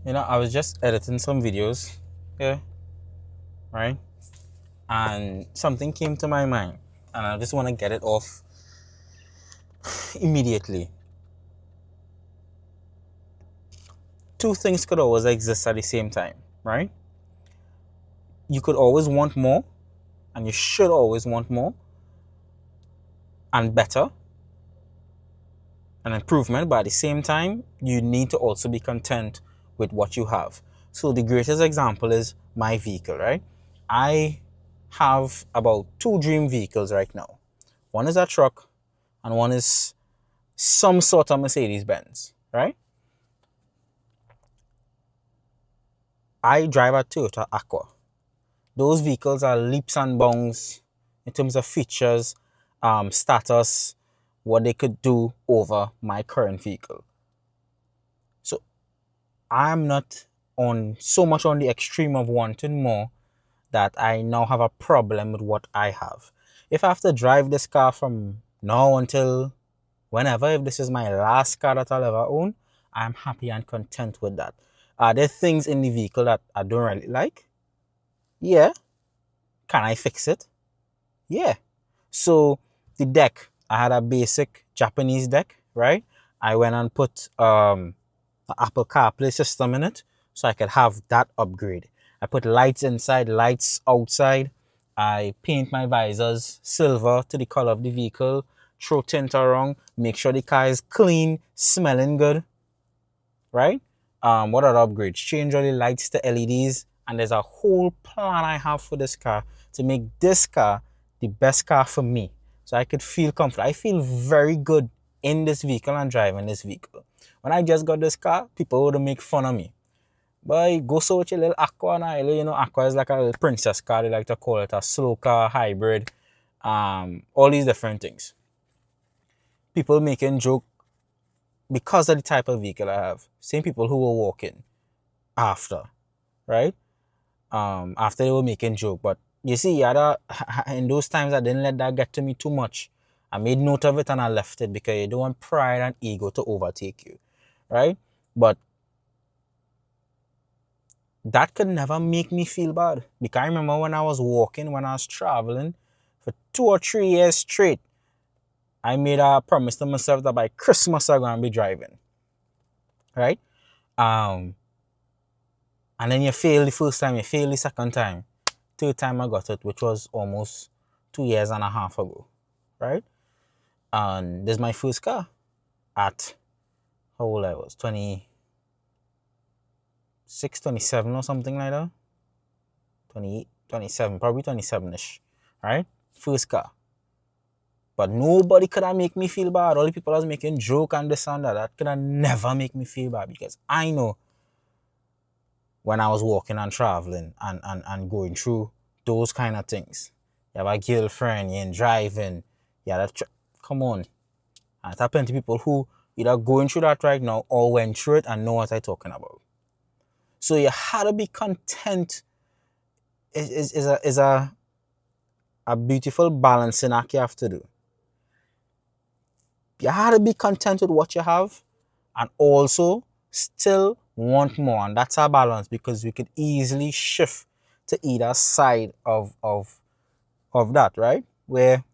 I was just editing some videos, yeah, right? And something came to my mind, and I just want to get it off immediately. Two things could always exist at the same time, right? You could always want more, and you should always want more and better and improvement, but at the same time, you need to also be content with what you have. So the greatest example is my vehicle, right? I have about two dream vehicles right now. One is a truck, and one is some sort of Mercedes Benz, right? I drive a Toyota Aqua. Those vehicles are leaps and bounds in terms of features, status, what they could do over my current vehicle. So I'm not on so much on the extreme of wanting more that I now have a problem with what I have. If I have to drive this car from now until whenever, if this is my last car that I'll ever own, I'm happy and content with that. Are there things in the vehicle that I don't really like? Yeah. Can I fix it? Yeah. So the deck, I had a basic Japanese deck, right? I went and put an Apple CarPlay system in it so I could have that upgrade. I put lights inside, lights outside. I paint my visors silver to the color of the vehicle, throw tint around, make sure the car is clean, smelling good, right? What other upgrades? Change all the lights to LEDs, and there's a whole plan I have for this car to make this car the best car for me, so I could feel comfortable. I feel very good in this vehicle and driving this vehicle. When I just got this car, people would make fun of me. But go so with your little Aqua now. Aqua is like a little princess car. They like to call it a slow car, hybrid, all these different things. People making joke because of the type of vehicle I have. Same people who were walking after, right? After they were making joke. But you see, in those times I didn't let that get to me too much. I made note of it and I left it because you don't want pride and ego to overtake you, right? But that could never make me feel bad. Because I remember when I was walking, when I was traveling for 2 or 3 years straight, I made a promise to myself that by Christmas I'm gonna be driving, right? Um, and then you fail the first time, you fail the second time, third time I got it, which was almost 2 years and a half ago, right? And this is my first car at how old I was, 26, 27 or something like that. 28, 27, probably 27-ish, right? First car. But nobody could have make me feel bad. All the people was making joke and this and that. That could have never make me feel bad because I know when I was walking and traveling and going through those kind of things. You have a girlfriend, you're driving, come on. And there are plenty of people who either going through that right now or went through it and know what I'm talking about. So you had to be content is a beautiful balancing act you have to do. You have to be content with what you have and also still want more. And that's our balance because we could easily shift to either side of that, right? Where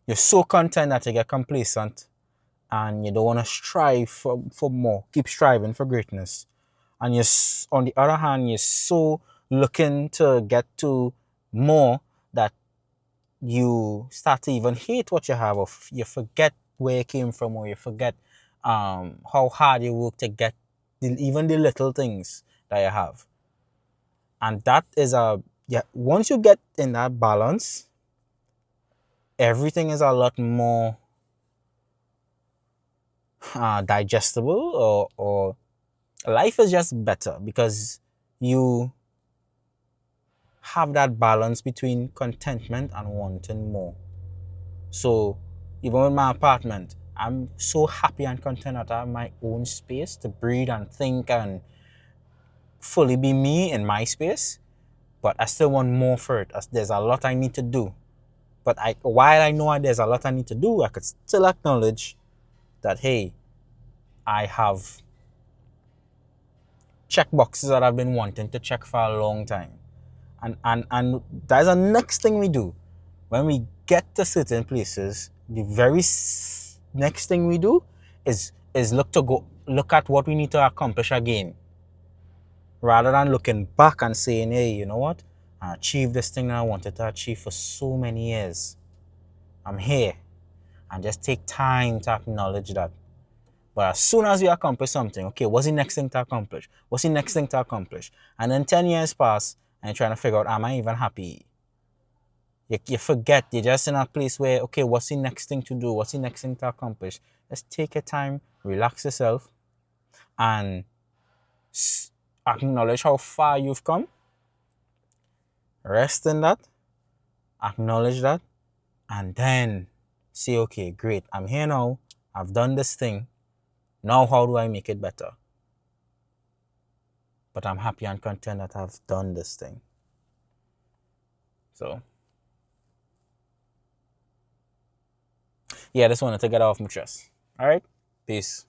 you're so content that you get complacent and you don't want to strive for more, keep striving for greatness. And on the other hand, you're so looking to get to more that you start to even hate what you have, or you forget where you came from, or you forget how hard you work to get even the little things that you have. And that is yeah, once you get in that balance, everything is a lot more digestible, or life is just better because you have that balance between contentment and wanting more. So even with my apartment, I'm so happy and content that I have my own space to breathe and think and fully be me in my space. But I still want more for it, as there's a lot I need to do. But while I know there's a lot I need to do, I could still acknowledge that, hey, I have check boxes that I've been wanting to check for a long time. And that's the next thing we do. When we get to certain places, the very next thing we do is look at what we need to accomplish again, rather than looking back and saying, hey, you know what? I achieved this thing that I wanted to achieve for so many years. I'm here. And just take time to acknowledge that. But as soon as we accomplish something, okay, what's the next thing to accomplish? What's the next thing to accomplish? And then 10 years pass and you're trying to figure out, am I even happy? You forget, you're just in a place where, okay, what's the next thing to do? What's the next thing to accomplish? Just take your time, relax yourself, and acknowledge how far you've come. Rest in that, acknowledge that, and then say, okay, great, I'm here now. I've done this thing. Now, how do I make it better? But I'm happy and content that I've done this thing. So, yeah, I just wanted to get off my chest. All right? Peace.